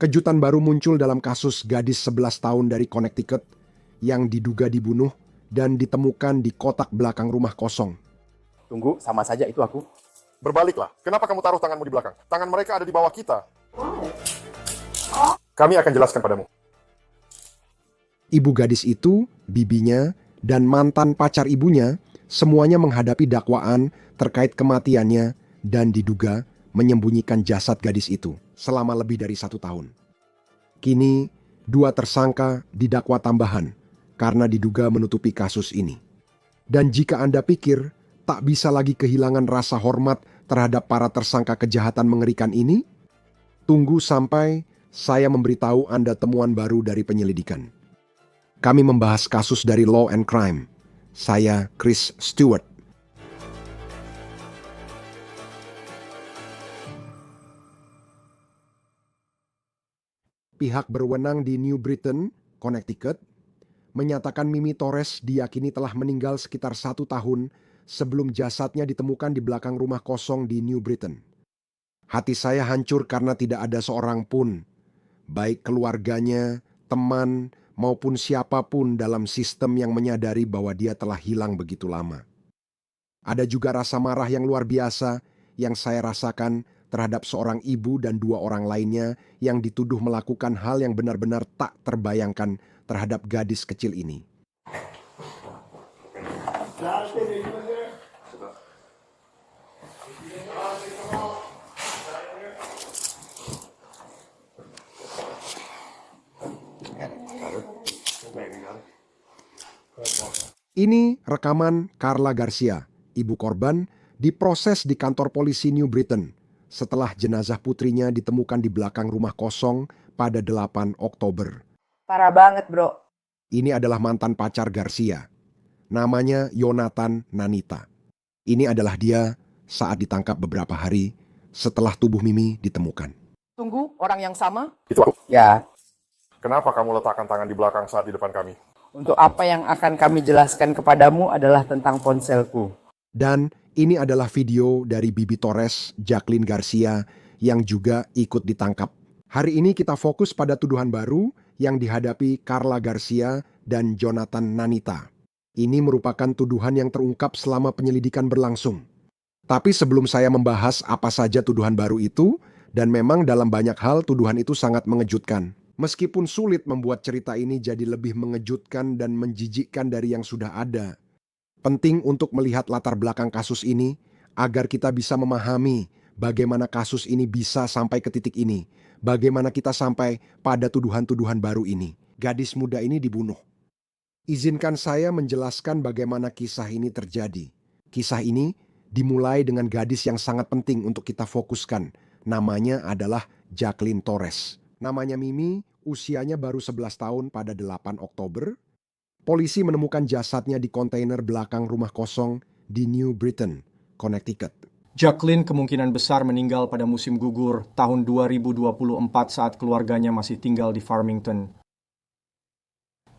Kejutan baru muncul dalam kasus gadis 11 tahun dari Connecticut yang diduga dibunuh dan ditemukan di kotak belakang rumah kosong. Tunggu, sama saja itu aku. Berbaliklah. Kenapa kamu taruh tanganmu di belakang? Tangan mereka ada di bawah kita. Kami akan jelaskan padamu. Ibu gadis itu, bibinya, dan mantan pacar ibunya semuanya menghadapi dakwaan terkait kematiannya dan diduga menyembunyikan jasad gadis itu selama lebih dari 1 tahun. Kini, 2 tersangka didakwa tambahan karena diduga menutupi kasus ini. Dan jika Anda pikir tak bisa lagi kehilangan rasa hormat terhadap para tersangka kejahatan mengerikan ini, tunggu sampai saya memberitahu Anda temuan baru dari penyelidikan. Kami membahas kasus dari Law and Crime. Saya Chris Stewart. Pihak berwenang di New Britain, Connecticut, menyatakan Mimi Torres diyakini telah meninggal sekitar 1 tahun sebelum jasadnya ditemukan di belakang rumah kosong di New Britain. Hati saya hancur karena tidak ada seorang pun, baik keluarganya, teman, maupun siapapun dalam sistem yang menyadari bahwa dia telah hilang begitu lama. Ada juga rasa marah yang luar biasa yang saya rasakan terhadap seorang ibu dan 2 orang lainnya yang dituduh melakukan hal yang benar-benar tak terbayangkan terhadap gadis kecil ini. Ini rekaman Carla Garcia, ibu korban, diproses di kantor polisi New Britain setelah jenazah putrinya ditemukan di belakang rumah kosong pada 8 Oktober. Parah banget, bro. Ini adalah mantan pacar Garcia. Namanya Jonathan Nanita. Ini adalah dia saat ditangkap beberapa hari setelah tubuh Mimi ditemukan. Tunggu, orang yang sama? Itu aku. Ya, Kenapa kamu letakkan tangan di belakang saat di depan kami? untuk apa yang akan kami jelaskan kepadamu adalah tentang ponselku. Dan ini adalah video dari Bibi Torres, Jacqueline Garcia, yang juga ikut ditangkap. Hari ini kita fokus pada tuduhan baru yang dihadapi Carla Garcia dan Jonathan Nanita. Ini merupakan tuduhan yang terungkap selama penyelidikan berlangsung. Tapi sebelum saya membahas apa saja tuduhan baru itu, dan memang dalam banyak hal tuduhan itu sangat mengejutkan. Meskipun sulit membuat cerita ini jadi lebih mengejutkan dan menjijikkan dari yang sudah ada. Penting untuk melihat latar belakang kasus ini agar kita bisa memahami bagaimana kasus ini bisa sampai ke titik ini. Bagaimana kita sampai pada tuduhan-tuduhan baru ini. Gadis muda ini dibunuh. Izinkan saya menjelaskan bagaimana kisah ini terjadi. Kisah ini dimulai dengan gadis yang sangat penting untuk kita fokuskan. Namanya adalah Jacqueline Torres. Namanya Mimi, usianya baru 11 tahun pada 8 Oktober. Polisi menemukan jasadnya di kontainer belakang rumah kosong di New Britain, Connecticut. Jacqueline kemungkinan besar meninggal pada musim gugur tahun 2024 saat keluarganya masih tinggal di Farmington.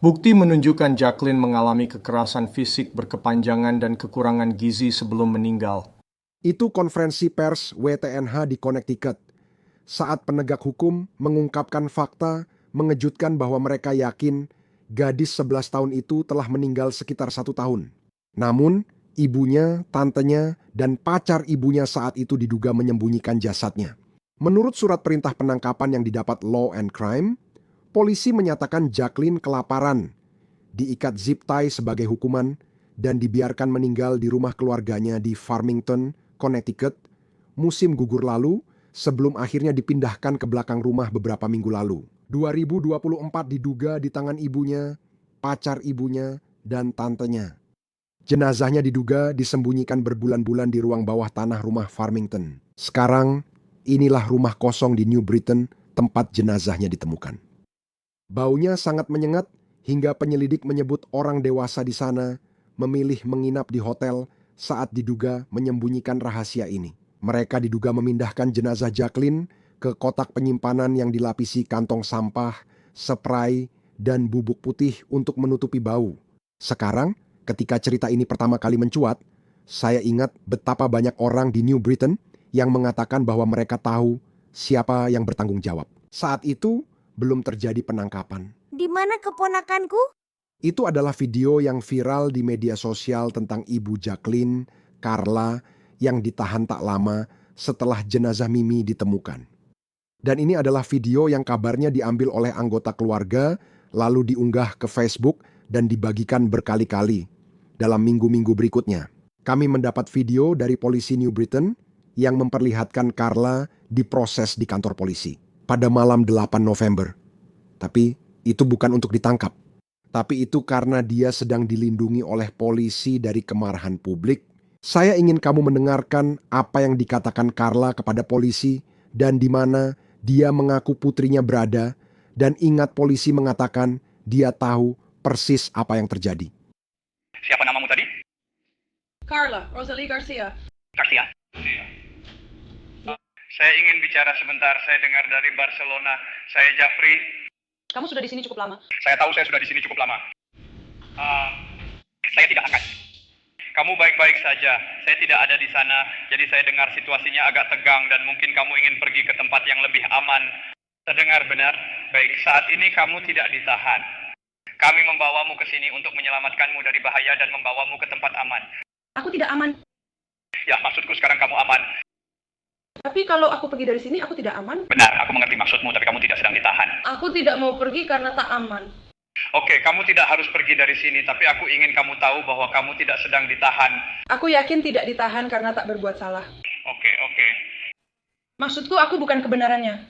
Bukti menunjukkan Jacqueline mengalami kekerasan fisik berkepanjangan dan kekurangan gizi sebelum meninggal. Itu konferensi pers WTNH di Connecticut. Saat penegak hukum mengungkapkan fakta mengejutkan bahwa mereka yakin gadis 11 tahun itu telah meninggal sekitar 1 tahun. Namun, ibunya, tantenya, dan pacar ibunya saat itu diduga menyembunyikan jasadnya. Menurut surat perintah penangkapan yang didapat Law and Crime, polisi menyatakan Jacqueline kelaparan, diikat zip tie sebagai hukuman, dan dibiarkan meninggal di rumah keluarganya di Farmington, Connecticut, musim gugur lalu, sebelum akhirnya dipindahkan ke belakang rumah beberapa minggu lalu. 2024 diduga di tangan ibunya, pacar ibunya, dan tantenya. Jenazahnya diduga disembunyikan berbulan-bulan di ruang bawah tanah rumah Farmington. Sekarang, inilah rumah kosong di New Britain tempat jenazahnya ditemukan. Baunya sangat menyengat hingga penyelidik menyebut orang dewasa di sana memilih menginap di hotel saat diduga menyembunyikan rahasia ini. Mereka diduga memindahkan jenazah Jacqueline ke kotak penyimpanan yang dilapisi kantong sampah, spray, dan bubuk putih untuk menutupi bau. Sekarang, ketika cerita ini pertama kali mencuat, saya ingat betapa banyak orang di New Britain yang mengatakan bahwa mereka tahu siapa yang bertanggung jawab. Saat itu belum terjadi penangkapan. Di mana keponakanku? Itu adalah video yang viral di media sosial tentang Ibu Jacqueline, Carla, yang ditahan tak lama setelah jenazah Mimi ditemukan. Dan ini adalah video yang kabarnya diambil oleh anggota keluarga, lalu diunggah ke Facebook dan dibagikan berkali-kali dalam minggu-minggu berikutnya. Kami mendapat video dari polisi New Britain yang memperlihatkan Carla diproses di kantor polisi pada malam 8 November. Tapi itu bukan untuk ditangkap. Tapi itu karena dia sedang dilindungi oleh polisi dari kemarahan publik. Saya ingin kamu mendengarkan apa yang dikatakan Carla kepada polisi dan di mana dia mengaku putrinya berada, dan ingat polisi mengatakan dia tahu persis apa yang terjadi. Siapa namamu tadi? Carla, Rosalie Garcia. Garcia. Saya ingin bicara sebentar. Saya dengar dari Barcelona. Saya Jafri. Kamu sudah di sini cukup lama. Saya tahu saya sudah di sini cukup lama. Saya tidak akan. Kamu baik-baik saja. Saya tidak ada di sana. Jadi saya dengar situasinya agak tegang dan mungkin kamu ingin pergi ke tempat yang lebih aman. Terdengar benar? Baik, saat ini kamu tidak ditahan. Kami membawamu ke sini untuk menyelamatkanmu dari bahaya dan membawamu ke tempat aman. Aku tidak aman. Ya, maksudku sekarang kamu aman. Tapi kalau aku pergi dari sini, aku tidak aman. Benar, aku mengerti maksudmu, tapi kamu tidak sedang ditahan. Aku tidak mau pergi karena tak aman. Oke, kamu tidak harus pergi dari sini, tapi aku ingin kamu tahu bahwa kamu tidak sedang ditahan. Aku yakin tidak ditahan karena tak berbuat salah. Oke. Maksudku, aku bukan kebenarannya.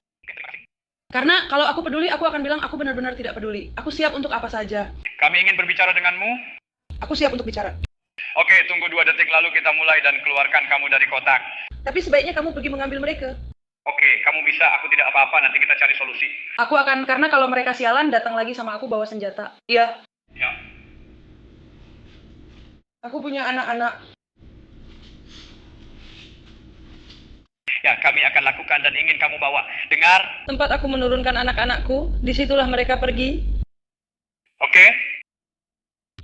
Karena kalau aku peduli, aku akan bilang aku benar-benar tidak peduli. Aku siap untuk apa saja. Kami ingin berbicara denganmu. Aku siap untuk bicara. Oke, tunggu 2 detik lalu kita mulai dan keluarkan kamu dari kotak. Tapi sebaiknya kamu pergi mengambil mereka. Oke, kamu bisa, aku tidak apa-apa, nanti kita cari solusi. Aku akan, karena kalau mereka sialan, datang lagi sama aku bawa senjata. Iya. Ya. Aku punya anak-anak. Ya, kami akan lakukan dan ingin kamu bawa. Dengar? Tempat aku menurunkan anak-anakku, disitulah mereka pergi. Oke?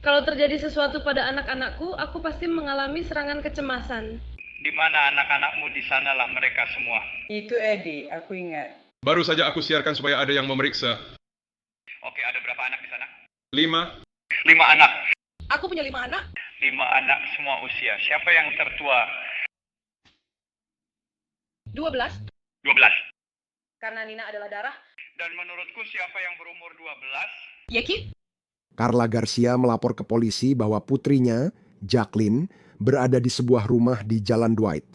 Kalau terjadi sesuatu pada anak-anakku, aku pasti mengalami serangan kecemasan. Di mana anak-anakmu, di sanalah mereka semua. Itu Eddie, aku ingat. Baru saja aku siarkan supaya ada yang memeriksa. Oke, ada berapa anak di sana? 5. 5 anak. Aku punya 5 anak. 5 anak semua usia. Siapa yang tertua? 12. 12. Karena Nina adalah darah. Dan menurutku siapa yang berumur 12? Yeki? Carla Garcia melapor ke polisi bahwa putrinya, Jacqueline, berada di sebuah rumah di Jalan Dwight.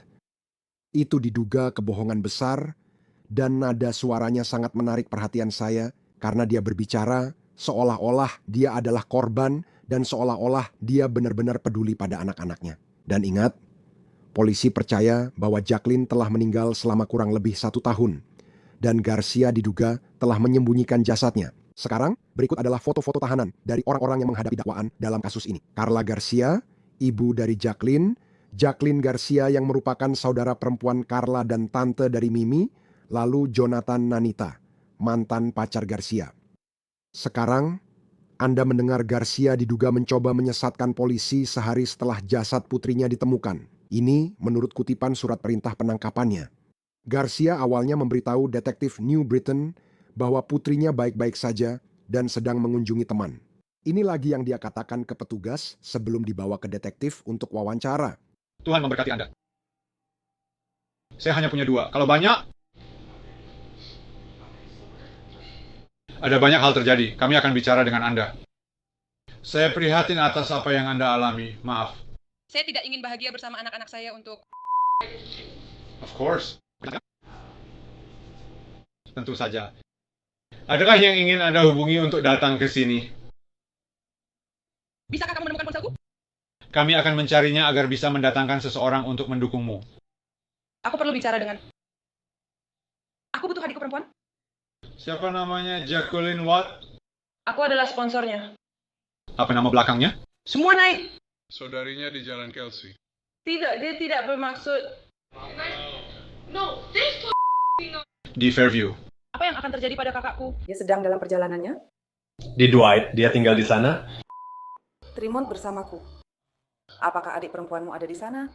Itu diduga kebohongan besar, dan nada suaranya sangat menarik perhatian saya karena dia berbicara seolah-olah dia adalah korban dan seolah-olah dia benar-benar peduli pada anak-anaknya. Dan ingat, polisi percaya bahwa Jacqueline telah meninggal selama kurang lebih 1 tahun, dan Garcia diduga telah menyembunyikan jasadnya. Sekarang, berikut adalah foto-foto tahanan dari orang-orang yang menghadapi dakwaan dalam kasus ini. Carla Garcia, ibu dari Jacqueline, Jacqueline Garcia yang merupakan saudara perempuan Carla dan tante dari Mimi, lalu Jonathan Nanita, mantan pacar Garcia. Sekarang, Anda mendengar Garcia diduga mencoba menyesatkan polisi sehari setelah jasad putrinya ditemukan. Ini menurut kutipan surat perintah penangkapannya. Garcia awalnya memberitahu detektif New Britain bahwa putrinya baik-baik saja dan sedang mengunjungi teman. Ini lagi yang dia katakan ke petugas sebelum dibawa ke detektif untuk wawancara. Tuhan memberkati Anda. Saya hanya punya 2. Kalau banyak, ada banyak hal terjadi. Kami akan bicara dengan Anda. Saya prihatin atas apa yang Anda alami. Maaf. Saya tidak ingin bahagia bersama anak-anak saya untuk... Of course. Tentu saja. Adakah yang ingin Anda hubungi untuk datang ke sini? Bisakah kamu menemukan ponselku? Kami akan mencarinya agar bisa mendatangkan seseorang untuk mendukungmu. Aku perlu bicara dengan... Aku butuh adikku perempuan. Siapa namanya? Jacqueline Watt? Aku adalah sponsornya. Apa nama belakangnya? Semua naik. Saudarinya di Jalan Kelsey. Tidak, dia tidak bermaksud. Di Fairview. Apa yang akan terjadi pada kakakku? Dia sedang dalam perjalanannya. Di Dwight, dia tinggal di sana. Tremont bersamaku. Apakah adik perempuanmu ada di sana?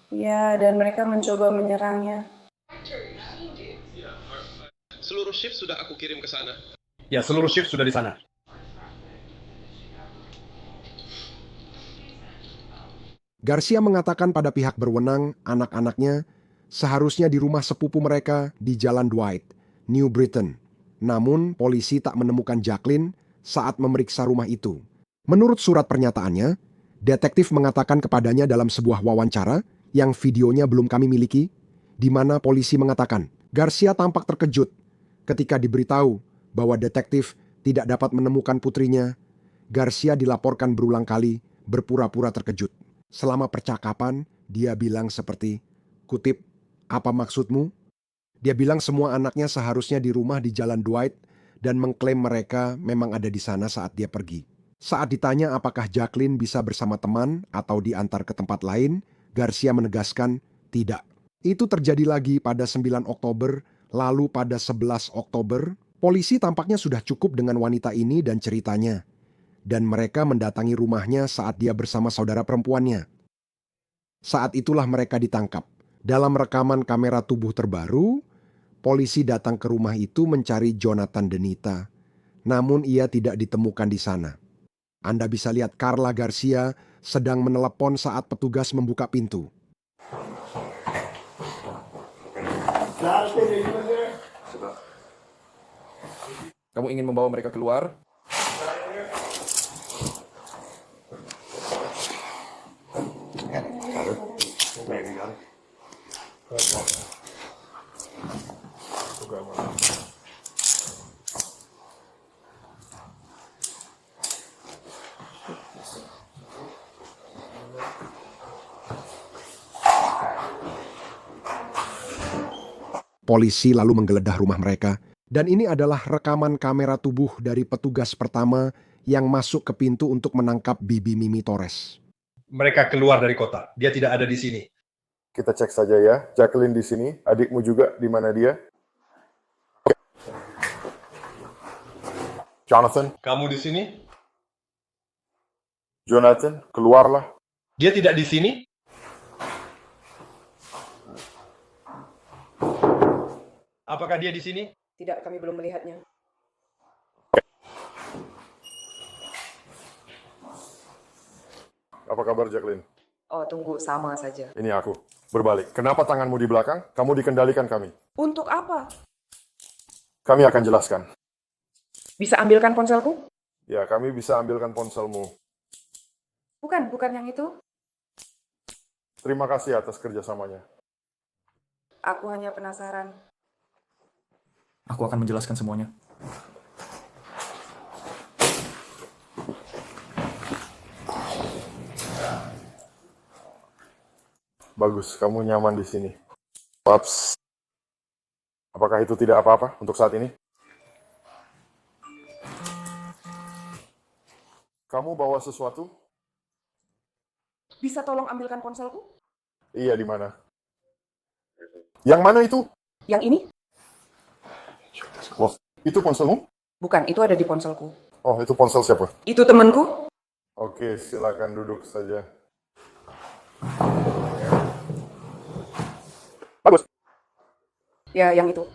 Ya, dan mereka mencoba menyerangnya. Seluruh shift sudah aku kirim ke sana. Ya, seluruh shift sudah di sana. Garcia mengatakan pada pihak berwenang, anak-anaknya seharusnya di rumah sepupu mereka di Jalan Dwight, New Britain. Namun, polisi tak menemukan Jacqueline saat memeriksa rumah itu. Menurut surat pernyataannya, detektif mengatakan kepadanya dalam sebuah wawancara yang videonya belum kami miliki, di mana polisi mengatakan Garcia tampak terkejut ketika diberitahu bahwa detektif tidak dapat menemukan putrinya. Garcia dilaporkan berulang kali berpura-pura terkejut. Selama percakapan, dia bilang seperti, kutip, "Apa maksudmu?" Dia bilang semua anaknya seharusnya di rumah di Jalan Dwight dan mengklaim mereka memang ada di sana saat dia pergi. Saat ditanya apakah Jacqueline bisa bersama teman atau diantar ke tempat lain, Garcia menegaskan tidak. Itu terjadi lagi pada 9 Oktober, lalu pada 11 Oktober, polisi tampaknya sudah cukup dengan wanita ini dan ceritanya. Dan mereka mendatangi rumahnya saat dia bersama saudara perempuannya. Saat itulah mereka ditangkap. Dalam rekaman kamera tubuh terbaru, polisi datang ke rumah itu mencari Jonathan Denita. Namun ia tidak ditemukan di sana. Anda bisa lihat Carla Garcia sedang menelepon saat petugas membuka pintu. Kamu ingin membawa mereka keluar? Polisi lalu menggeledah rumah mereka, dan ini adalah rekaman kamera tubuh dari petugas pertama yang masuk ke pintu untuk menangkap Bibi Mimi Torres. Mereka keluar dari kota. Dia tidak ada di sini. Kita cek saja ya. Jacqueline di sini, adikmu juga, di mana dia? Jonathan, Kamu di sini? Jonathan, keluarlah. Dia tidak di sini? Apakah dia di sini? Tidak, kami belum melihatnya. Apa kabar Jacqueline? Oh, tunggu, sama saja. Ini aku. Berbalik. Kenapa tanganmu di belakang? Kamu dikendalikan kami. Untuk apa? Kami akan jelaskan. Bisa ambilkan ponselku? Ya, kami bisa ambilkan ponselmu. Bukan yang itu. Terima kasih atas kerjasamanya. Aku hanya penasaran. Aku akan menjelaskan semuanya. Bagus, kamu nyaman di sini. Paps. Apakah itu tidak apa-apa untuk saat ini? Kamu bawa sesuatu? Bisa tolong ambilkan ponselku? Iya, di mana? Yang mana itu? Yang ini? Oh, itu ponselmu? Bukan, itu ada di ponselku. Oh, itu ponsel siapa? Itu temanku? Oke, silakan duduk saja. Bagus. Ya, yang itu.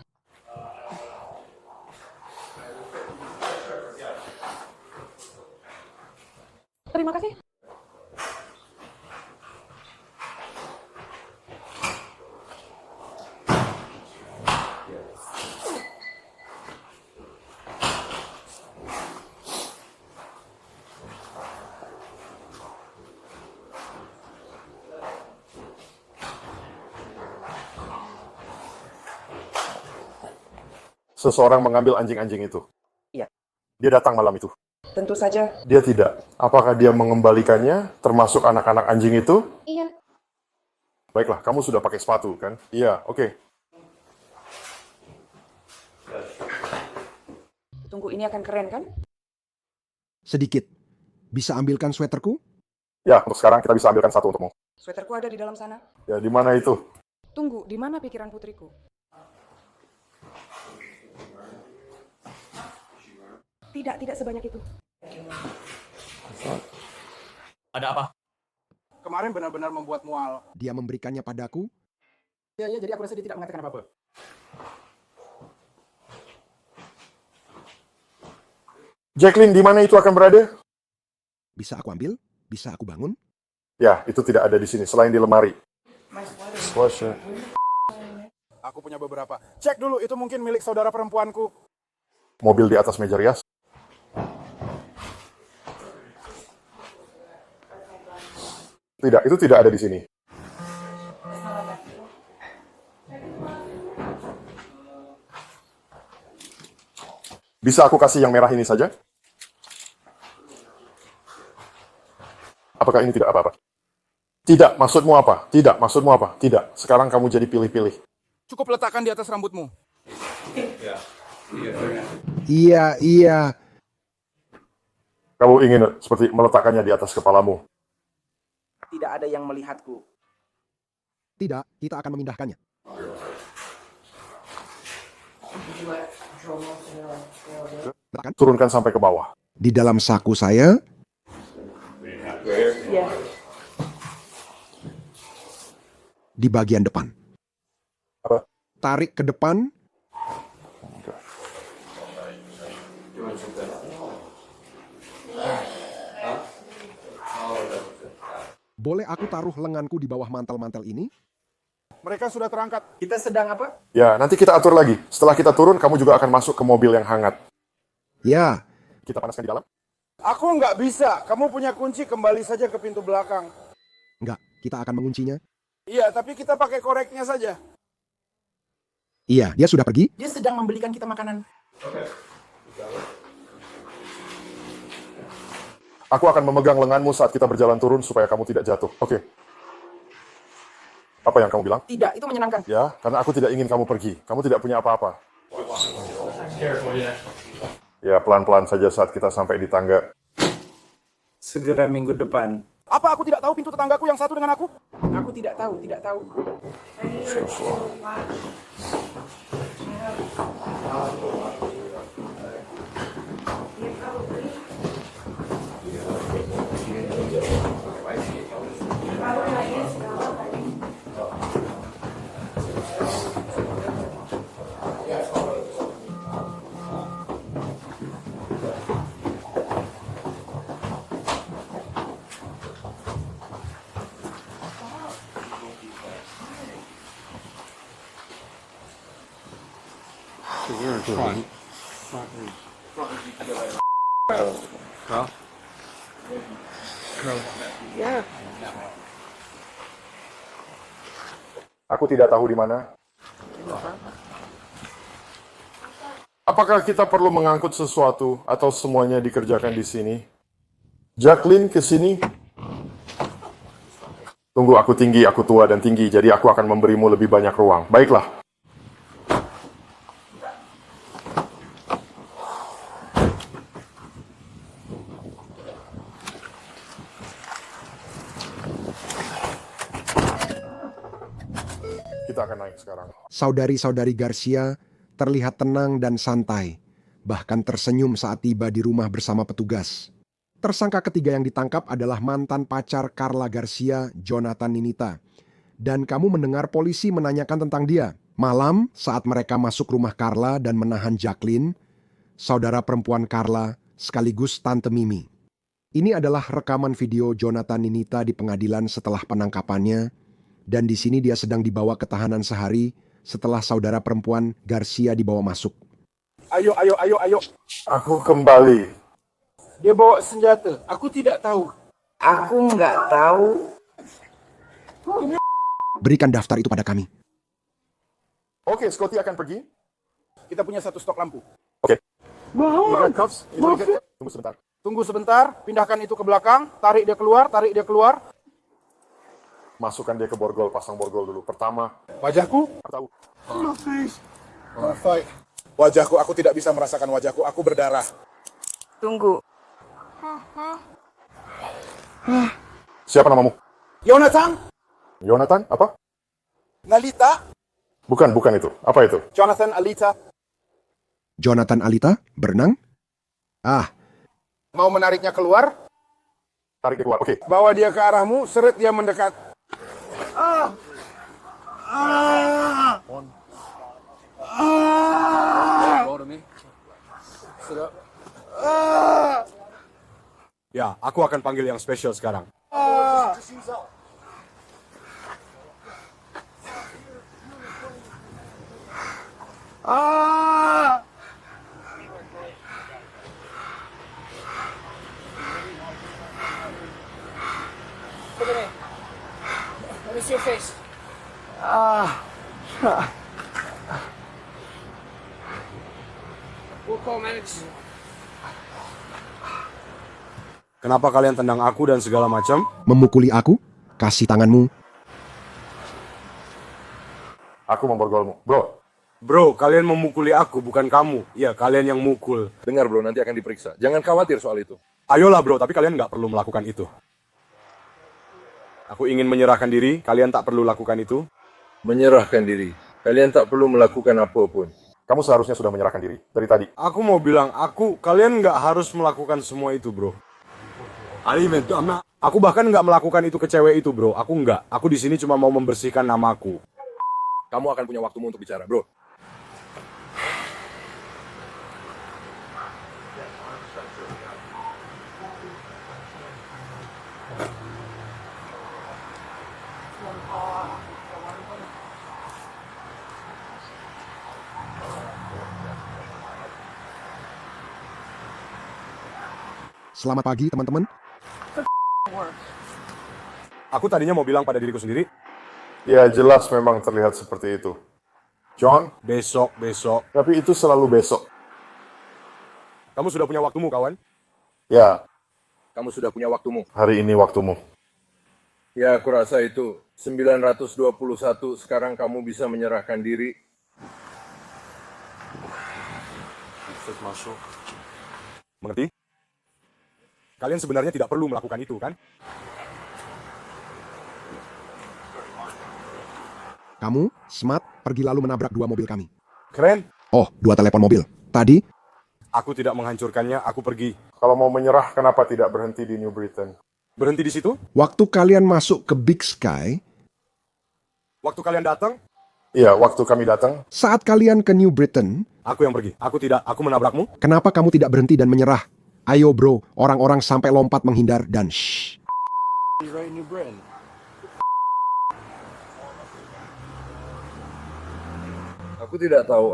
Terima kasih. Seseorang mengambil anjing-anjing itu. Iya. Dia datang malam itu. Tentu saja. Dia tidak. Apakah dia mengembalikannya, termasuk anak-anak anjing itu? Iya. Baiklah, kamu sudah pakai sepatu, kan? Iya, oke. Tunggu, ini akan keren, kan? Sedikit. Bisa ambilkan sweaterku? Ya, untuk sekarang kita bisa ambilkan satu untukmu. Sweaterku ada di dalam sana. Ya, di mana itu? Tunggu, di mana pikiran putriku? Tidak sebanyak itu. Ada apa? Kemarin benar-benar membuat mual. Dia memberikannya padaku. Ya, jadi aku rasa dia tidak mengatakan apa-apa. Jacqueline, di mana itu akan berada? Bisa aku ambil? Bisa aku bangun? Ya, itu tidak ada di sini, selain di lemari. Sweatshirt. Aku punya beberapa. Cek dulu, itu mungkin milik saudara perempuanku. Mobil di atas meja rias. Tidak, itu tidak ada di sini. Bisa aku kasih yang merah ini saja? Apakah ini tidak apa-apa? Tidak, maksudmu apa? Tidak, maksudmu apa? Tidak, sekarang kamu jadi pilih-pilih. Cukup letakkan di atas rambutmu. Iya. Kamu ingin seperti meletakkannya di atas kepalamu. Tidak ada yang melihatku. Tidak, kita akan memindahkannya. Turunkan sampai ke bawah. Di dalam saku saya, di bagian depan. Apa? Tarik ke depan. Boleh aku taruh lenganku di bawah mantel-mantel ini? Mereka sudah terangkat. Kita sedang apa? Ya, nanti kita atur lagi. Setelah kita turun, kamu juga akan masuk ke mobil yang hangat. Ya. Kita panaskan di dalam? Aku nggak bisa. Kamu punya kunci, kembali saja ke pintu belakang. Enggak, kita akan menguncinya. Iya, tapi kita pakai koreknya saja. Iya, dia sudah pergi. Dia sedang membelikan kita makanan. Aku akan memegang lenganmu saat kita berjalan turun supaya kamu tidak jatuh. Oke. Apa yang kamu bilang? Tidak, itu menyenangkan. Ya, karena aku tidak ingin kamu pergi. Kamu tidak punya apa-apa. Ya, pelan-pelan saja saat kita sampai di tangga. Segera minggu depan. Apa aku tidak tahu pintu tetanggaku yang satu dengan aku? Aku tidak tahu, tidak tahu. Aku tidak tahu di mana. Apakah kita perlu mengangkut sesuatu atau semuanya dikerjakan di sini? Jacqueline, ke sini. Tunggu, aku tinggi, aku tua dan tinggi, jadi aku akan memberimu lebih banyak ruang. Baiklah. Kita akan naik sekarang. Saudari-saudari Garcia terlihat tenang dan santai, bahkan tersenyum saat tiba di rumah bersama petugas. Tersangka ketiga yang ditangkap adalah mantan pacar Carla Garcia, Jonathan Ninita. Dan kamu mendengar polisi menanyakan tentang dia. Malam saat mereka masuk rumah Carla dan menahan Jacqueline, saudara perempuan Carla sekaligus Tante Mimi. Ini adalah rekaman video Jonathan Ninita di pengadilan setelah penangkapannya, dan di sini dia sedang dibawa ke tahanan sehari setelah saudara perempuan Garcia dibawa masuk. Ayo. Aku kembali. Dia bawa senjata. Aku tidak tahu. Aku nggak tahu. Berikan daftar itu pada kami. Oke, Scotty akan pergi. Kita punya satu stok lampu. Oke. Tunggu sebentar. Tunggu sebentar, pindahkan itu ke belakang, tarik dia keluar. Masukkan dia ke borgol, pasang borgol dulu. Pertama. Wajahku? Tahu. Wajahku, aku tidak bisa merasakan wajahku. Aku berdarah. Tunggu. Siapa namamu? Jonathan? Jonathan? Apa? Nalita? Bukan itu. Apa itu? Jonathan Alita. Jonathan Alita, berenang? Mau menariknya keluar? Tarik dia keluar, oke. Bawa dia ke arahmu, seret dia mendekat. Ya, aku akan panggil yang spesial sekarang. Look at me. Let me see your face. We'll call managers. Kenapa kalian tendang aku dan segala macam? Memukuli aku? Kasih tanganmu. Aku memborgolmu. Bro, Bro, kalian memukuli aku, bukan kamu. Ya, kalian yang mukul. dengar bro, nanti akan diperiksa. Jangan khawatir soal itu. Ayolah bro, tapi kalian nggak perlu melakukan itu. Aku ingin menyerahkan diri, kalian tak perlu lakukan itu. Menyerahkan diri. Kalian tak perlu melakukan apapun. Kamu seharusnya sudah menyerahkan diri dari tadi. Aku mau bilang, kalian nggak harus melakukan semua itu bro. Aku bahkan nggak melakukan itu ke cewek itu bro, aku nggak. Aku di sini cuma mau membersihkan namaku. Kamu akan punya waktumu untuk bicara, bro. Selamat pagi, teman-teman. Aku tadinya mau bilang pada diriku sendiri, Ya jelas memang terlihat seperti itu. John, besok. tapi itu selalu besok. Kamu sudah punya waktumu, kawan? Ya, Kamu sudah punya waktumu. hari ini waktumu. Ya, aku rasa itu. 921, sekarang kamu bisa menyerahkan diri. Mengerti? Kalian sebenarnya tidak perlu melakukan itu, kan? Kamu, Smart, pergi lalu menabrak 2 mobil kami. Keren. Oh, 2 telepon mobil. Tadi, Aku tidak menghancurkannya, aku pergi. Kalau mau menyerah, kenapa tidak berhenti di New Britain? Berhenti di situ? waktu kalian masuk ke Big Sky, Waktu kalian datang, Iya, waktu kami datang, saat kalian ke New Britain, aku yang pergi. Aku menabrakmu. kenapa kamu tidak berhenti dan menyerah? Ayo bro, orang-orang sampai lompat menghindar dan shh. Aku tidak tahu.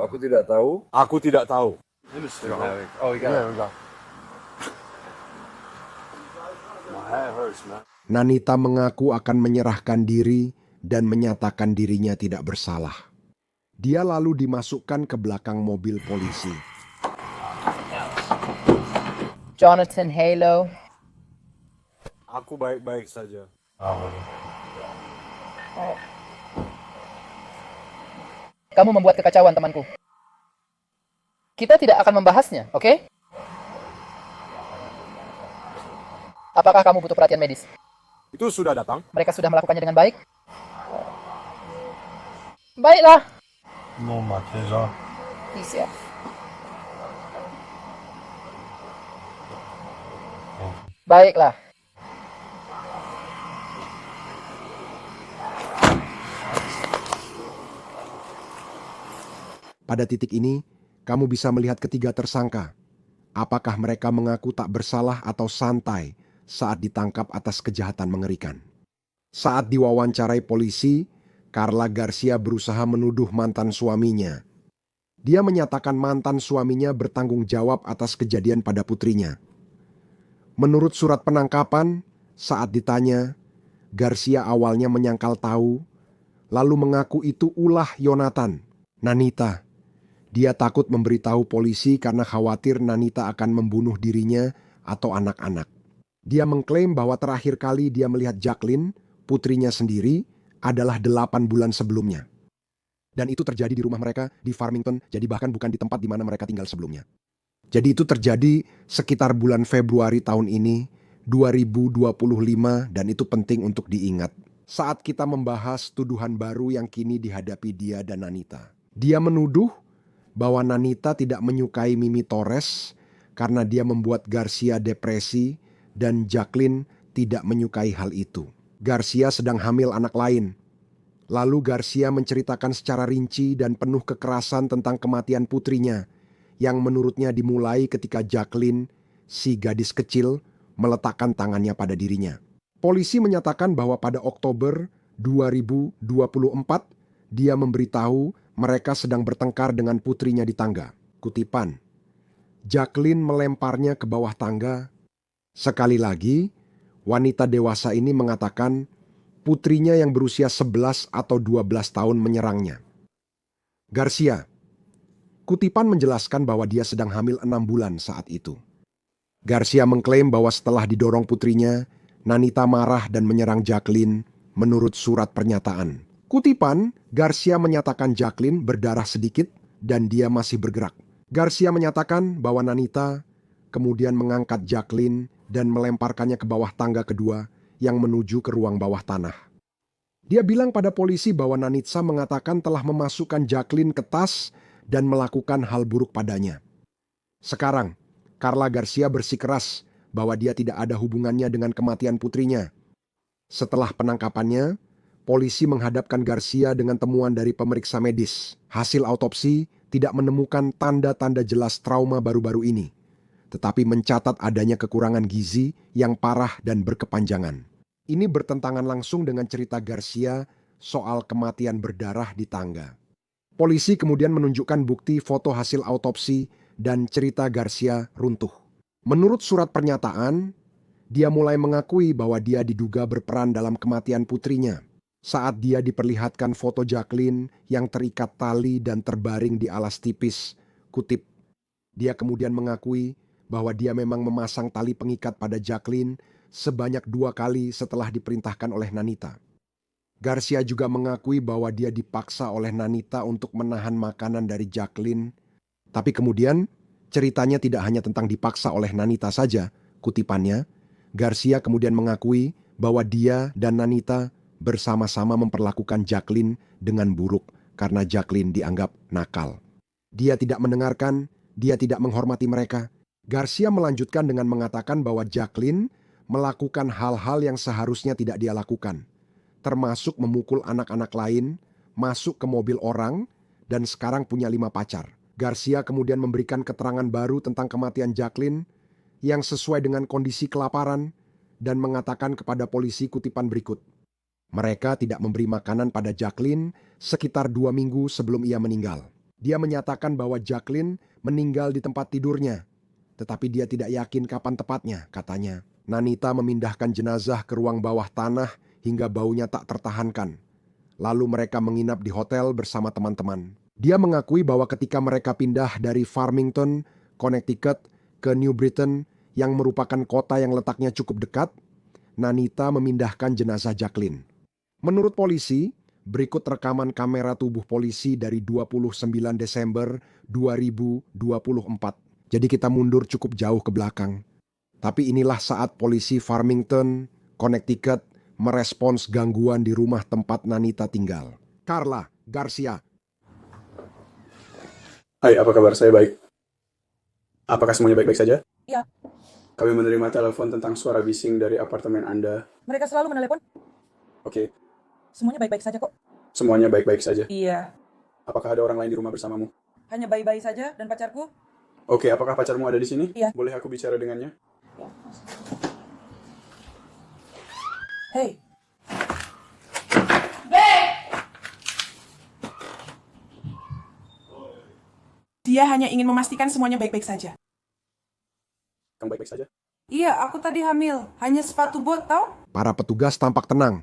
Aku tidak tahu. Oh, Nanita mengaku akan menyerahkan diri dan menyatakan dirinya tidak bersalah. Dia lalu dimasukkan ke belakang mobil polisi. Jonathan Halo. Aku baik-baik saja. Kamu membuat kekacauan, temanku. Kita tidak akan membahasnya, oke? Apakah kamu butuh perhatian medis? Itu sudah datang. Mereka sudah melakukannya dengan baik? Baiklah. Iya. Baiklah. Pada titik ini, kamu bisa melihat ketiga tersangka. Apakah mereka mengaku tak bersalah atau santai saat ditangkap atas kejahatan mengerikan? Saat diwawancarai polisi, Carla Garcia berusaha menuduh mantan suaminya. Dia menyatakan mantan suaminya bertanggung jawab atas kejadian pada putrinya. Menurut surat penangkapan, saat ditanya, Garcia awalnya menyangkal tahu, lalu mengaku itu ulah Yonatan, Nanita. Dia takut memberitahu polisi karena khawatir Nanita akan membunuh dirinya atau anak-anak. Dia mengklaim bahwa terakhir kali dia melihat Jacqueline, putrinya sendiri, adalah 8 bulan sebelumnya. Dan itu terjadi di rumah mereka di Farmington, jadi bahkan bukan di tempat di mana mereka tinggal sebelumnya. Jadi itu terjadi sekitar bulan Februari tahun ini, 2025, dan itu penting untuk diingat. Saat kita membahas tuduhan baru yang kini dihadapi dia dan Nanita. Dia menuduh bahwa Nanita tidak menyukai Mimi Torres karena dia membuat Garcia depresi dan Jacqueline tidak menyukai hal itu. Garcia sedang hamil anak lain. Lalu Garcia menceritakan secara rinci dan penuh kekerasan tentang kematian putrinya yang menurutnya dimulai ketika Jacqueline, si gadis kecil, meletakkan tangannya pada dirinya. Polisi menyatakan bahwa pada Oktober 2024, dia memberitahu mereka sedang bertengkar dengan putrinya di tangga. Kutipan, Jacqueline melemparnya ke bawah tangga. Sekali lagi, wanita dewasa ini mengatakan putrinya yang berusia 11 atau 12 tahun menyerangnya. Garcia, kutipan menjelaskan bahwa dia sedang hamil 6 bulan saat itu. Garcia mengklaim bahwa setelah didorong putrinya, Nanita marah dan menyerang Jacqueline menurut surat pernyataan. Kutipan, Garcia menyatakan Jacqueline berdarah sedikit dan dia masih bergerak. Garcia menyatakan bahwa Nanita kemudian mengangkat Jacqueline dan melemparkannya ke bawah tangga kedua yang menuju ke ruang bawah tanah. Dia bilang pada polisi bahwa Nanitsa mengatakan telah memasukkan Jacqueline ke tas dan melakukan hal buruk padanya. Sekarang, Carla Garcia bersikeras bahwa dia tidak ada hubungannya dengan kematian putrinya. Setelah penangkapannya, polisi menghadapkan Garcia dengan temuan dari pemeriksa medis. Hasil autopsi tidak menemukan tanda-tanda jelas trauma baru-baru ini, tetapi mencatat adanya kekurangan gizi yang parah dan berkepanjangan. Ini bertentangan langsung dengan cerita Garcia soal kematian berdarah di tangga. Polisi kemudian menunjukkan bukti foto hasil autopsi dan cerita Garcia runtuh. Menurut surat pernyataan, dia mulai mengakui bahwa dia diduga berperan dalam kematian putrinya. Saat dia diperlihatkan foto Jacqueline yang terikat tali dan terbaring di alas tipis, kutip, dia kemudian mengakui bahwa dia memang memasang tali pengikat pada Jacqueline sebanyak 2 kali setelah diperintahkan oleh Nanita. Garcia juga mengakui bahwa dia dipaksa oleh Nanita untuk menahan makanan dari Jacqueline. Tapi kemudian, ceritanya tidak hanya tentang dipaksa oleh Nanita saja, kutipannya. Garcia kemudian mengakui bahwa dia dan Nanita bersama-sama memperlakukan Jacqueline dengan buruk karena Jacqueline dianggap nakal. Dia tidak mendengarkan, dia tidak menghormati mereka. Garcia melanjutkan dengan mengatakan bahwa Jacqueline melakukan hal-hal yang seharusnya tidak dia lakukan, termasuk memukul anak-anak lain, masuk ke mobil orang, dan sekarang punya 5 pacar. Garcia kemudian memberikan keterangan baru tentang kematian Jacqueline yang sesuai dengan kondisi kelaparan dan mengatakan kepada polisi kutipan berikut. Mereka tidak memberi makanan pada Jacqueline sekitar 2 minggu sebelum ia meninggal. Dia menyatakan bahwa Jacqueline meninggal di tempat tidurnya, tetapi dia tidak yakin kapan tepatnya, katanya. Nanita memindahkan jenazah ke ruang bawah tanah hingga baunya tak tertahankan. Lalu mereka menginap di hotel bersama teman-teman. Dia mengakui bahwa ketika mereka pindah dari Farmington, Connecticut ke New Britain yang merupakan kota yang letaknya cukup dekat, Nanita memindahkan jenazah Jacqueline. Menurut polisi, berikut rekaman kamera tubuh polisi dari 29 Desember 2024. Jadi kita mundur cukup jauh ke belakang. Tapi inilah saat polisi Farmington, Connecticut merespons gangguan di rumah tempat Nanita tinggal. Carla Garcia. Hai, apa kabar? Saya baik. Apakah semuanya baik-baik saja? Iya. Kami menerima telepon tentang suara bising dari apartemen Anda. Mereka selalu menelepon. Oke. Semuanya baik-baik saja kok. Semuanya baik-baik saja? Iya. Apakah ada orang lain di rumah bersamamu? Hanya bayi-bayi saja dan pacarku. Oke, apakah pacarmu ada di sini? Iya. Boleh aku bicara dengannya? Hei. Dia hanya ingin memastikan semuanya baik-baik saja. Kamu baik-baik saja? Iya, aku tadi hamil. Hanya sepatu bot, tau? Para petugas tampak tenang.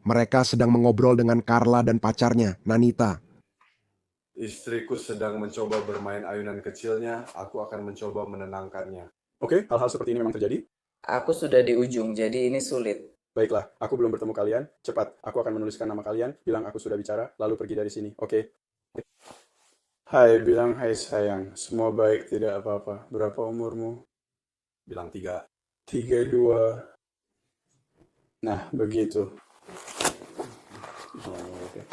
Mereka sedang mengobrol dengan Carla dan pacarnya, Nanita. Istriku sedang mencoba bermain ayunan kecilnya, aku akan mencoba menenangkannya. Oke, hal-hal seperti ini memang terjadi? Aku sudah di ujung, jadi ini sulit. Baiklah, aku belum bertemu kalian. Cepat, aku akan menuliskan nama kalian, bilang aku sudah bicara, lalu pergi dari sini, oke? Hai, bilang hai sayang. Semua baik, tidak apa-apa. Berapa umurmu? Bilang 3. 32. Nah, begitu. Oke.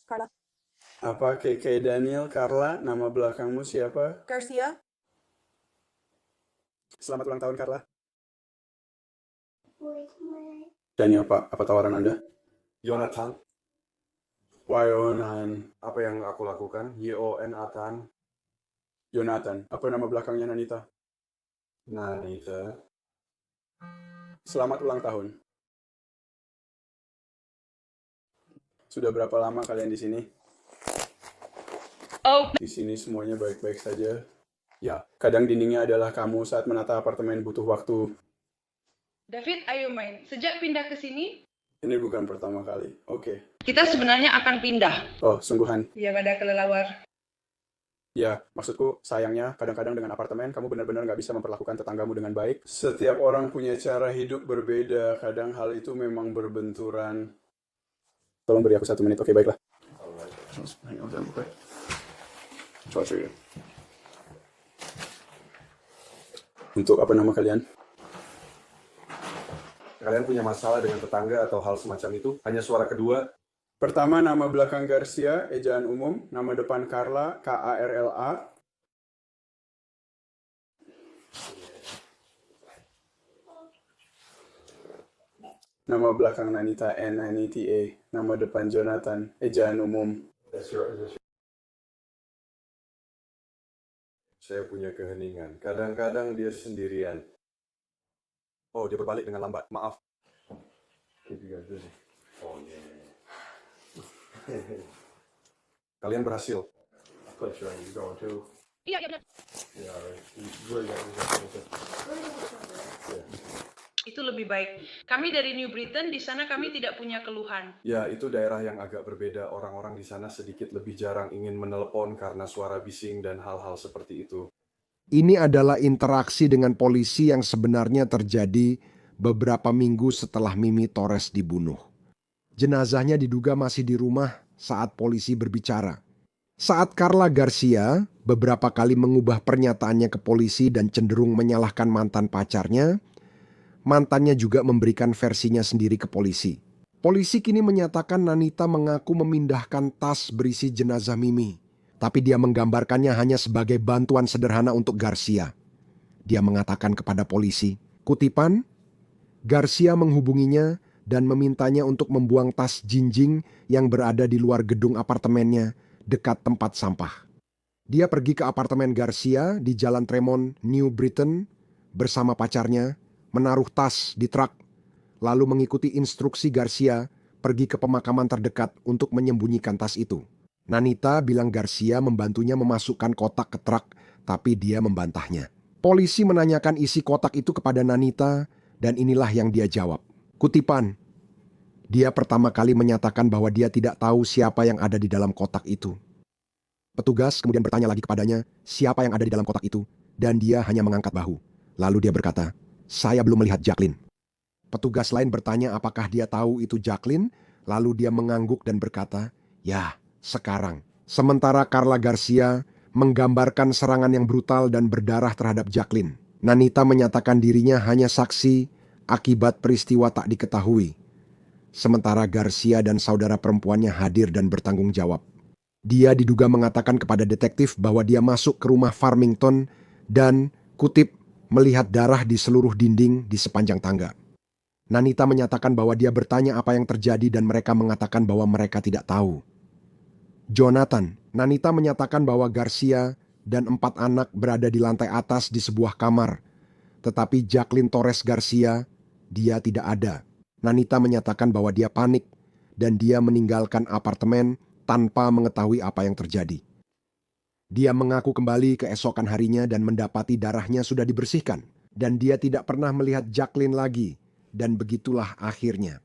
Carla. Apa KK Daniel, Carla? Nama belakangmu siapa? Garcia. Selamat ulang tahun, Carla. Dan apa tawaran Anda? Yonatan, Wayonan. apa yang aku lakukan? Yonatan, Jonathan. Apa nama belakangnya Nanita? Nanita. Selamat ulang tahun. Sudah berapa lama kalian di sini? Oh, Di sini semuanya baik-baik saja. Ya, kadang dindingnya adalah kamu saat menata apartemen butuh waktu. David, ayo main. Sejak pindah ke sini, Ini bukan pertama kali. Oke. kita sebenarnya akan pindah. Oh, sungguhan. Ya, pada kelelawar. Ya, maksudku sayangnya kadang-kadang dengan apartemen kamu benar-benar nggak bisa memperlakukan tetanggamu dengan baik. Setiap orang punya cara hidup berbeda. Kadang hal itu memang berbenturan. Tolong beri aku 1 menit. Oke, baiklah. Untuk apa nama kalian? Kalian punya masalah dengan tetangga atau hal semacam itu? Hanya suara kedua? Pertama, nama belakang Garcia, ejaan umum. Nama depan Carla, Karla. Nama belakang Nanita, Nanita. Nama depan Jonathan, ejaan umum. Saya punya keheningan. Kadang-kadang dia sendirian. Oh, dia berbalik dengan lambat. Maaf. Kalian berhasil. Iya, benar. Itu lebih baik. Kami dari New Britain, di sana kami tidak punya keluhan. Ya, itu daerah yang agak berbeda. Orang-orang di sana sedikit lebih jarang ingin menelepon karena suara bising dan hal-hal seperti itu. Ini adalah interaksi dengan polisi yang sebenarnya terjadi beberapa minggu setelah Mimi Torres dibunuh. Jenazahnya diduga masih di rumah saat polisi berbicara. Saat Carla Garcia beberapa kali mengubah pernyataannya ke polisi dan cenderung menyalahkan mantan pacarnya, mantannya juga memberikan versinya sendiri ke polisi. Polisi kini menyatakan Nanita mengaku memindahkan tas berisi jenazah Mimi, tapi dia menggambarkannya hanya sebagai bantuan sederhana untuk Garcia. Dia mengatakan kepada polisi, kutipan, Garcia menghubunginya dan memintanya untuk membuang tas jinjing yang berada di luar gedung apartemennya dekat tempat sampah. Dia pergi ke apartemen Garcia di Jalan Tremont, New Britain bersama pacarnya, menaruh tas di truk, lalu mengikuti instruksi Garcia pergi ke pemakaman terdekat untuk menyembunyikan tas itu. Nanita bilang Garcia membantunya memasukkan kotak ke truk, tapi dia membantahnya. Polisi menanyakan isi kotak itu kepada Nanita, dan inilah yang dia jawab. Kutipan, dia pertama kali menyatakan bahwa dia tidak tahu siapa yang ada di dalam kotak itu. Petugas kemudian bertanya lagi kepadanya siapa yang ada di dalam kotak itu, dan dia hanya mengangkat bahu. Lalu dia berkata, saya belum melihat Jacqueline. Petugas lain bertanya apakah dia tahu itu Jacqueline, lalu dia mengangguk dan berkata, ya, sekarang. Sementara Carla Garcia menggambarkan serangan yang brutal dan berdarah terhadap Jacqueline. Nanita menyatakan dirinya hanya saksi akibat peristiwa tak diketahui. Sementara Garcia dan saudara perempuannya hadir dan bertanggung jawab. Dia diduga mengatakan kepada detektif bahwa dia masuk ke rumah Farmington dan, kutip, melihat darah di seluruh dinding di sepanjang tangga. Nanita menyatakan bahwa dia bertanya apa yang terjadi dan mereka mengatakan bahwa mereka tidak tahu. Jonathan, Nanita menyatakan bahwa Garcia dan 4 anak berada di lantai atas di sebuah kamar. Tetapi Jacqueline Torres Garcia, dia tidak ada. Nanita menyatakan bahwa dia panik dan dia meninggalkan apartemen tanpa mengetahui apa yang terjadi. Dia mengaku kembali keesokan harinya dan mendapati darahnya sudah dibersihkan. Dan dia tidak pernah melihat Jacqueline lagi. Dan begitulah akhirnya.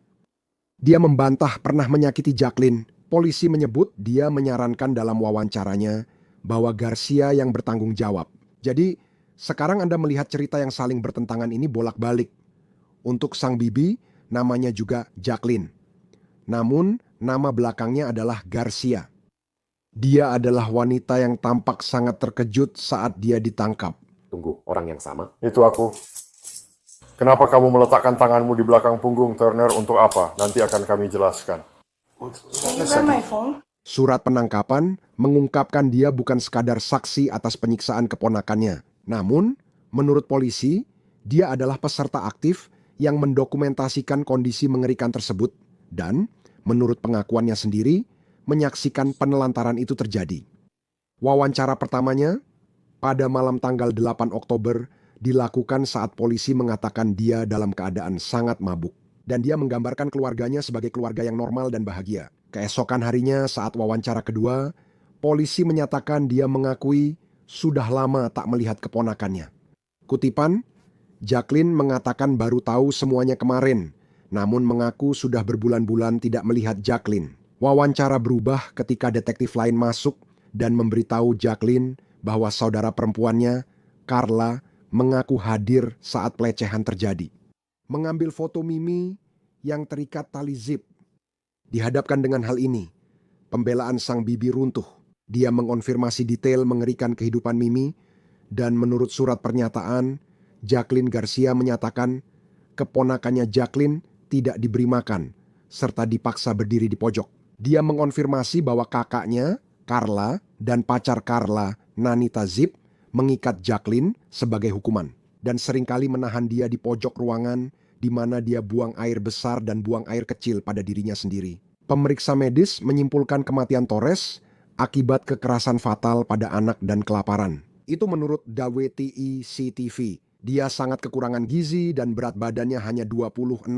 Dia membantah pernah menyakiti Jacqueline. Polisi menyebut dia menyarankan dalam wawancaranya bahwa Garcia yang bertanggung jawab. Jadi sekarang Anda melihat cerita yang saling bertentangan ini bolak-balik. Untuk sang bibi, namanya juga Jacqueline. Namun nama belakangnya adalah Garcia. Dia adalah wanita yang tampak sangat terkejut saat dia ditangkap. Tunggu, orang yang sama? Itu aku. Kenapa kamu meletakkan tanganmu di belakang punggung, Turner? Untuk apa? Nanti akan kami jelaskan. Surat penangkapan mengungkapkan dia bukan sekadar saksi atas penyiksaan keponakannya. Namun, menurut polisi, Dia adalah peserta aktif yang mendokumentasikan kondisi mengerikan tersebut dan, menurut pengakuannya sendiri, menyaksikan penelantaran itu terjadi. Wawancara pertamanya pada malam tanggal 8 Oktober dilakukan saat polisi mengatakan dia dalam keadaan sangat mabuk. Dan dia menggambarkan keluarganya sebagai keluarga yang normal dan bahagia. Keesokan harinya saat wawancara kedua, polisi menyatakan dia mengakui sudah lama tak melihat keponakannya. Kutipan, Jacqueline mengatakan baru tahu semuanya kemarin, namun mengaku sudah berbulan-bulan tidak melihat Jacqueline. Wawancara berubah ketika detektif lain masuk dan memberitahu Jacqueline bahwa saudara perempuannya, Carla, mengaku hadir saat pelecehan terjadi. Mengambil foto Mimi yang terikat tali zip. Dihadapkan dengan hal ini, pembelaan sang bibi runtuh. Dia mengonfirmasi detail mengerikan kehidupan Mimi, dan menurut surat pernyataan, Jacqueline Garcia menyatakan keponakannya Jacqueline tidak diberi makan, serta dipaksa berdiri di pojok. Dia mengonfirmasi bahwa kakaknya, Carla, dan pacar Carla, Nanita Zip, mengikat Jacqueline sebagai hukuman, dan seringkali menahan dia di pojok ruangan di mana dia buang air besar dan buang air kecil pada dirinya sendiri. Pemeriksa medis menyimpulkan kematian Torres akibat kekerasan fatal pada anak dan kelaparan. Itu menurut WTIC-TV. Dia sangat kekurangan gizi dan berat badannya hanya 12,25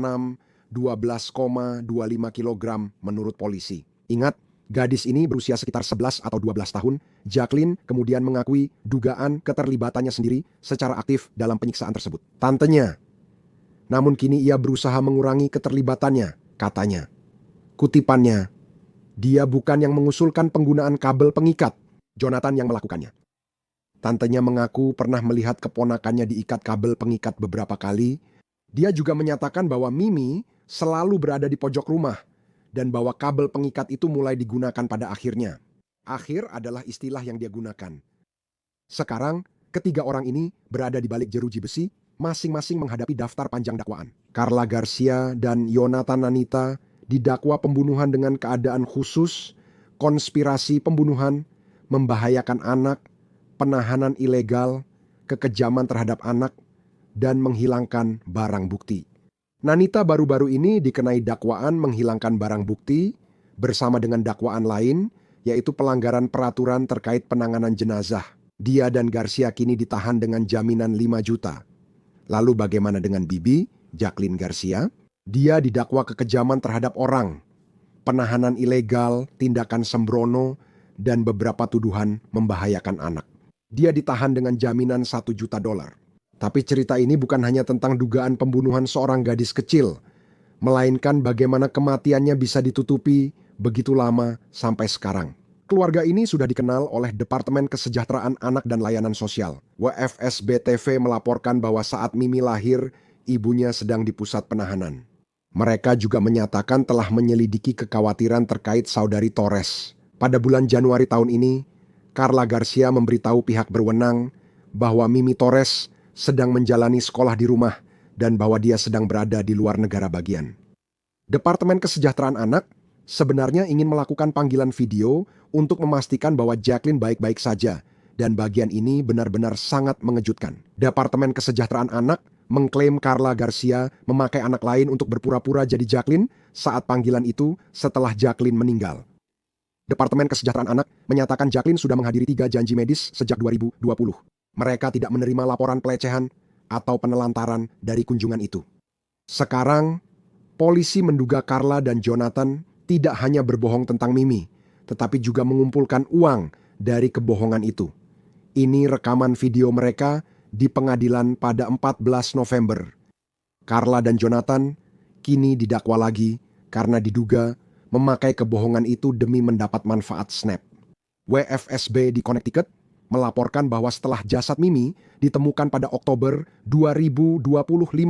kg menurut polisi. Ingat, gadis ini berusia sekitar 11 atau 12 tahun. Jacqueline kemudian mengakui dugaan keterlibatannya sendiri secara aktif dalam penyiksaan tersebut. Tantenya, namun kini ia berusaha mengurangi keterlibatannya, katanya. Kutipannya, dia bukan yang mengusulkan penggunaan kabel pengikat, Jonathan yang melakukannya. Tantenya mengaku pernah melihat keponakannya diikat kabel pengikat beberapa kali. Dia juga menyatakan bahwa Mimi selalu berada di pojok rumah dan bahwa kabel pengikat itu mulai digunakan pada akhirnya. Akhir adalah istilah yang dia gunakan. Sekarang, ketiga orang ini berada di balik jeruji besi, masing-masing menghadapi daftar panjang dakwaan. Carla Garcia dan Yonatan Nanita didakwa pembunuhan dengan keadaan khusus, konspirasi pembunuhan, membahayakan anak, penahanan ilegal, kekejaman terhadap anak, dan menghilangkan barang bukti. Nanita baru-baru ini dikenai dakwaan menghilangkan barang bukti bersama dengan dakwaan lain, yaitu pelanggaran peraturan terkait penanganan jenazah. Dia dan Garcia kini ditahan dengan jaminan 5 juta. Lalu bagaimana dengan bibi, Jacqueline Garcia? Dia didakwa kekejaman terhadap orang, penahanan ilegal, tindakan sembrono, dan beberapa tuduhan membahayakan anak. Dia ditahan dengan jaminan 1 juta dolar. Tapi cerita ini bukan hanya tentang dugaan pembunuhan seorang gadis kecil, melainkan bagaimana kematiannya bisa ditutupi begitu lama sampai sekarang. Keluarga ini sudah dikenal oleh Departemen Kesejahteraan Anak dan Layanan Sosial. WFSB-TV melaporkan bahwa saat Mimi lahir, ibunya sedang di pusat penahanan. Mereka juga menyatakan telah menyelidiki kekhawatiran terkait saudari Torres. Pada bulan Januari tahun ini, Carla Garcia memberitahu pihak berwenang bahwa Mimi Torres sedang menjalani sekolah di rumah dan bahwa dia sedang berada di luar negara bagian. Departemen Kesejahteraan Anak sebenarnya ingin melakukan panggilan video untuk memastikan bahwa Jacqueline baik-baik saja, dan bagian ini benar-benar sangat mengejutkan. Departemen Kesejahteraan Anak mengklaim Carla Garcia memakai anak lain untuk berpura-pura jadi Jacqueline saat panggilan itu setelah Jacqueline meninggal. Departemen Kesejahteraan Anak menyatakan Jacqueline sudah menghadiri 3 janji medis sejak 2020. Mereka tidak menerima laporan pelecehan atau penelantaran dari kunjungan itu. Sekarang, polisi menduga Carla dan Jonathan tidak hanya berbohong tentang Mimi, tetapi juga mengumpulkan uang dari kebohongan itu. Ini rekaman video mereka di pengadilan pada 14 November. Carla dan Jonathan kini didakwa lagi karena diduga memakai kebohongan itu demi mendapat manfaat Snap. WFSB di Connecticut melaporkan bahwa setelah jasad Mimi ditemukan pada Oktober 2025,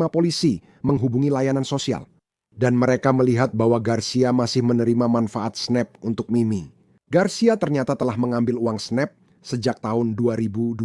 polisi menghubungi layanan sosial. Dan mereka melihat bahwa Garcia masih menerima manfaat Snap untuk Mimi. Garcia ternyata telah mengambil uang Snap sejak tahun 2020.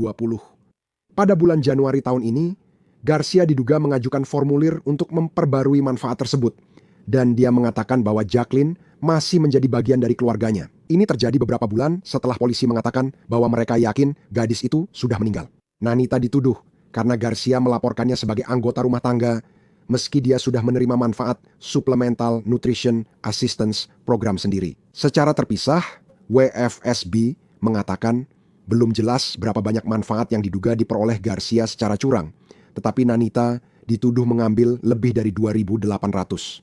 Pada bulan Januari tahun ini, Garcia diduga mengajukan formulir untuk memperbarui manfaat tersebut. Dan dia mengatakan bahwa Jacqueline masih menjadi bagian dari keluarganya. Ini terjadi beberapa bulan setelah polisi mengatakan bahwa mereka yakin gadis itu sudah meninggal. Nanita dituduh karena Garcia melaporkannya sebagai anggota rumah tangga meski dia sudah menerima manfaat Supplemental Nutrition Assistance program sendiri. Secara terpisah, WFSB mengatakan belum jelas berapa banyak manfaat yang diduga diperoleh Garcia secara curang, tetapi Nanita dituduh mengambil lebih dari 2.800.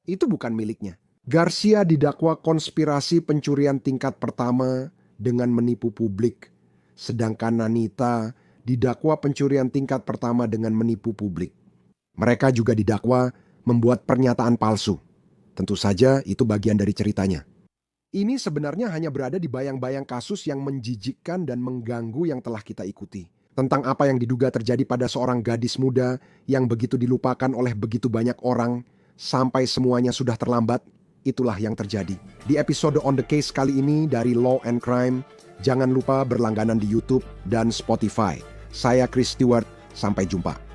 Itu bukan miliknya. Garcia didakwa konspirasi pencurian tingkat pertama dengan menipu publik, sedangkan Nanita didakwa pencurian tingkat pertama dengan menipu publik. Mereka juga didakwa membuat pernyataan palsu. Tentu saja itu bagian dari ceritanya. Ini sebenarnya hanya berada di bayang-bayang kasus yang menjijikkan dan mengganggu yang telah kita ikuti. Tentang apa yang diduga terjadi pada seorang gadis muda yang begitu dilupakan oleh begitu banyak orang sampai semuanya sudah terlambat, itulah yang terjadi. Di episode On The Case kali ini dari Law and Crime, jangan lupa berlangganan di YouTube dan Spotify. Saya Chris Stewart, sampai jumpa.